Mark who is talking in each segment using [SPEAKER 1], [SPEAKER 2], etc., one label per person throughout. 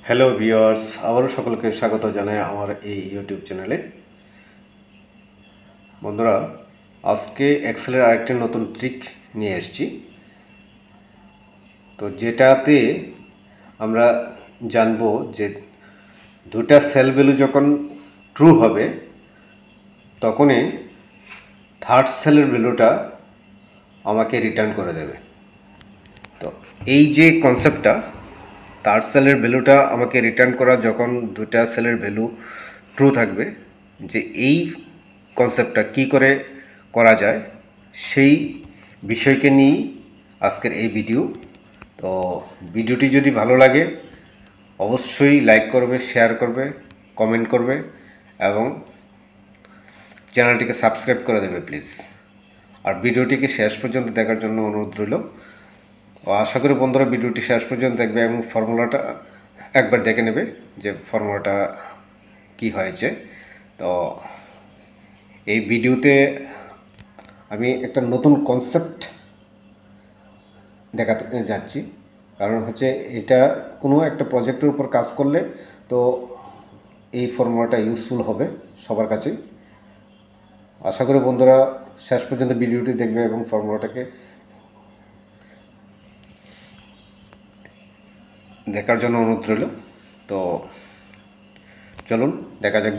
[SPEAKER 1] Hello viewers, আবারও সকলকে স্বাগত জানাই আমার এই ইউটিউব চ্যানেলে। বন্ধুরা, আজকে এক্সেলের আরেকটি নতুন ট্রিক নিয়ে এসেছি। তো যেটাতে আমরা জানবো যে দুটা সেল ভ্যালু যখন ট্রু হবে তখনই থার্ড সেলের ভ্যালুটা আমাকে রিটার্ন করে দেবে। তো এই যে কনসেপ্টটা, থার্ড সেলের ভ্যালুটা আমাকে রিটার্ন করা যখন দুটা সেলের ভ্যালু ট্রু থাকবে, যে এই কনসেপ্টটা কি করে করা যায় সেই বিষয়কে নিয়ে আজকের এই ভিডিও। তো ভিডিওটি যদি ভালো লাগে অবশ্যই লাইক করবে, শেয়ার করবে, কমেন্ট করবে এবং চ্যানেলটিকে সাবস্ক্রাইব করে দেবে প্লিজ। আর ভিডিওটিকে শেষ পর্যন্ত দেখার জন্য অনুরোধ রইল। আশা করি বন্ধুরা ভিডিওটি শেষ পর্যন্ত দেখবে এবং ফর্মুলাটা একবার দেখে নেবে যে ফর্মুলাটা কি হয়েছে। তো এই ভিডিওতে আমি একটা নতুন কনসেপ্ট দেখাতে যাচ্ছি, কারণ হচ্ছে এটা কোনো একটা প্রজেক্টের উপর কাজ করলে তো এই ফর্মুলাটা ইউজফুল হবে সবার কাছেই। আশা করি বন্ধুরা শেষ পর্যন্ত ভিডিওটি দেখবে এবং ফর্মুলাটাকে দেখার জন্য অনুরোধ রইল। তো চলুন দেখা যাক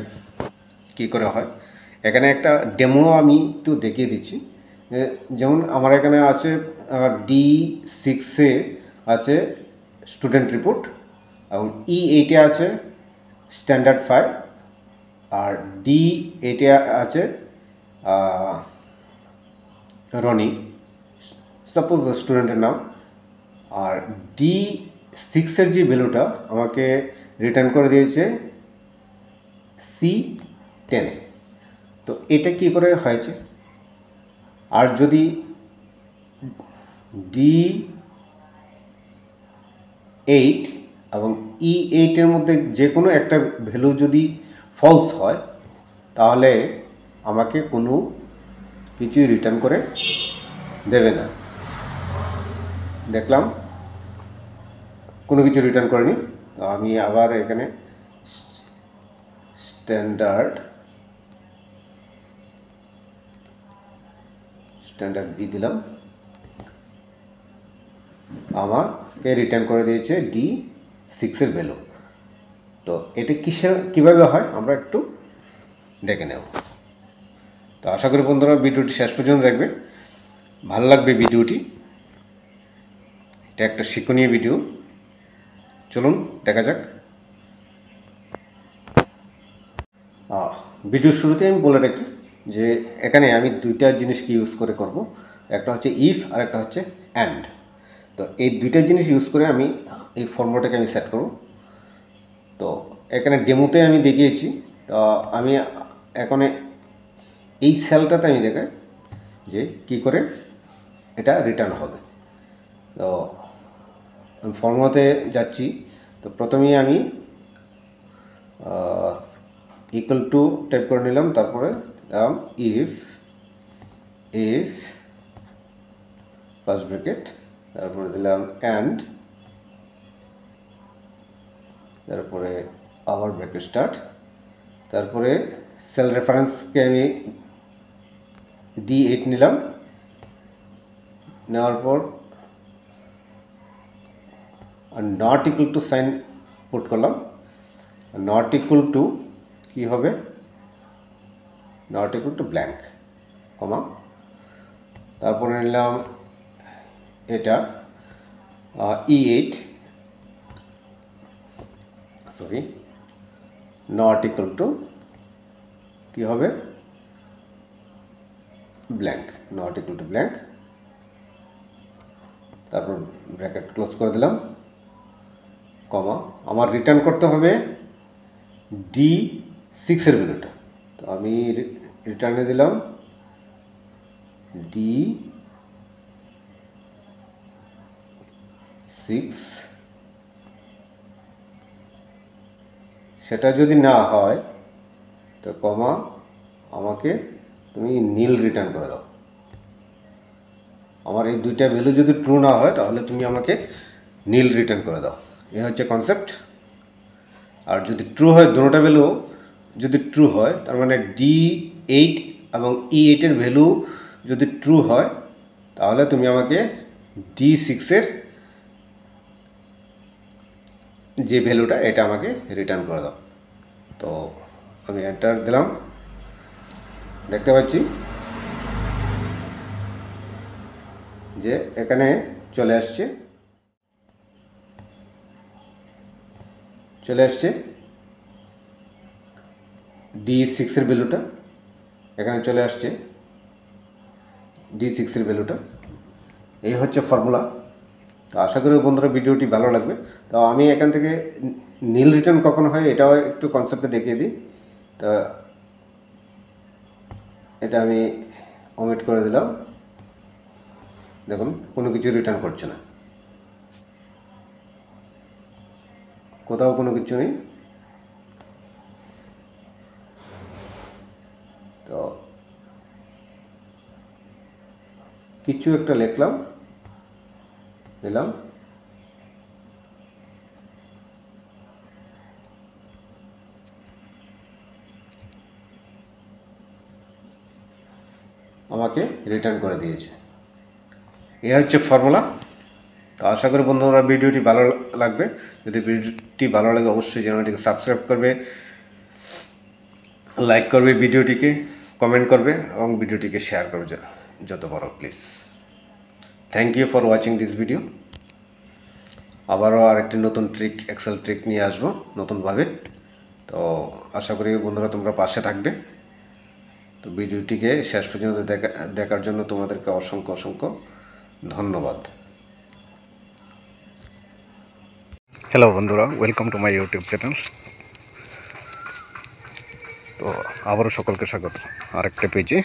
[SPEAKER 1] কী করে হয়। এখানে একটা ডেমো আমি একটু দেখিয়ে দিচ্ছি। যেমন আমার এখানে আছে D6-এ আছে স্টুডেন্ট রিপোর্ট এবং E8-এ আছে স্ট্যান্ডার্ড 5 আর D8-এ আছে রনি, সাপোজ স্টুডেন্টের নাম। আর D6-এর যে ভ্যালুটা আমাকে রিটার্ন করে দিয়েছে C10-এ। তো এটা কি করে হয়েছে? আর যদি D8 এবং E8-এর মধ্যে যে কোনো একটা ভ্যালু যদি ফলস হয় তাহলে আমাকে কোনো কিছুই রিটার্ন করে দেবে না। দেখলাম কোনো কিছু রিটার্ন করেনি। আমি আবার এখানে স্ট্যান্ডার্ড B দিলাম, আমাকে রিটার্ন করে দিয়েছে D6-এর ভ্যালু। তো এটা কীভাবে হয় আমরা একটু দেখে নেব। তো আশা করি বন্ধুরা ভিডিওটি শেষ পর্যন্ত দেখবে, ভালো লাগবে ভিডিওটি। এটা একটা শিক্ষণীয় ভিডিও, চলুন দেখা যাক। ভিডিওর শুরুতে আমি বলে রাখি যে এখানে আমি দুইটা জিনিসকে ইউজ করে করব, একটা হচ্ছে ইফ আর একটা হচ্ছে অ্যান্ড। তো এই দুইটা জিনিস ইউজ করে আমি এই ফর্মুলাটাকে আমি সেট করব। তো এখানে ডেমোতে আমি দেখিয়েছি। তো আমি এখন এই সেলটাতে আমি দেখাই যে কি করে এটা রিটার্ন হবে। তো আমি ফর্মুলাতে যাচ্ছি। তো প্রথমেই আমি ইকুয়াল টু টাইপ করে নিলাম, তারপরে দিলাম ইফ ফার্স্ট ব্র্যাকেট, তারপরে দিলাম অ্যান্ড, তারপরে আবার ব্র্যাকেট স্টার্ট, তারপরে সেল রেফারেন্সকে আমি D8 নিলাম, নেওয়ার পর not equal to sign put করলাম। নট ইকুয়াল টু কী হবে? Not equal to blank, comma, তারপরে নিলাম এটা E8 sorry not equal to কী হবে? Blank, not equal to blank, তারপর ব্র্যাকেট ক্লোজ করে দিলাম, কমা, আমার রিটার্ন করতে হবে D6-এর ভ্যালুটা। তো আমি রিটার্নে দিলাম D6। সেটা যদি না হয় তো কমা, আমাকে তুমি নীল রিটার্ন করে দাও। আমার এই দুইটা ভ্যালু যদি ট্রু না হয় তাহলে তুমি আমাকে নীল রিটার্ন করে দাও। এই হচ্ছে কনসেপ্ট। আর যদি ট্রু হয়, দুটোটা ভ্যালু যদি ট্রু হয়, তার মানে D8 এবং E8 এর ভ্যালু যদি ট্রু হয়, তাহলে তুমি আমাকে D6 এর যে ভ্যালুটা এটা আমাকে রিটার্ন করে দাও। তো আমি এন্টার দিলাম, দেখতে পাচ্ছি যে এখানে চলে আসছে D6 এর ভ্যালুটা, এখানে চলে আসছে D6 এর ভ্যালুটা। এই হচ্ছে ফর্মুলা। তো আশা করি বন্ধুরা ভিডিওটি ভালো লাগবে। তো আমি এখান থেকে নীল রিটার্ন কখন হয় এটাও একটু কনসেপ্টে দেখিয়ে দিই। তো এটা আমি ওমিট করে দিলাম। দেখুন কোনো কিছু রিটার্ন করছে না, কোথাও কোনো কিছু নেই। তো কিছু একটা লিখলাম, দিলাম, আমাকে রিটার্ন করে দিয়েছে। এই হচ্ছে ফর্মুলা। তো আশা করি বন্ধুরা ভিডিওটি ভালো লাগবে। যদি ভিডিওটি ভালো লাগে অবশ্যই চ্যানেলটিকে সাবস্ক্রাইব করবে, লাইক করবে ভিডিওটিকে, কমেন্ট করবে এবং ভিডিওটিকে শেয়ার করবে যত পারো please. Thank you for watching this video. আবারও আরেকটি নতুন ট্রিক, এক্সেল ট্রিক নিয়ে আসবো নতুনভাবে। তো আশা করি বন্ধুরা তোমরা পাশে থাকবে। তো ভিডিওটিকে শেষ পর্যন্ত দেখার জন্য তোমাদেরকে অসংখ্য অসংখ্য ধন্যবাদ।
[SPEAKER 2] হ্যালো বন্ধুরা, welcome to my YouTube channel. তো আবারও সকলকে স্বাগত আরেকটা পেজে,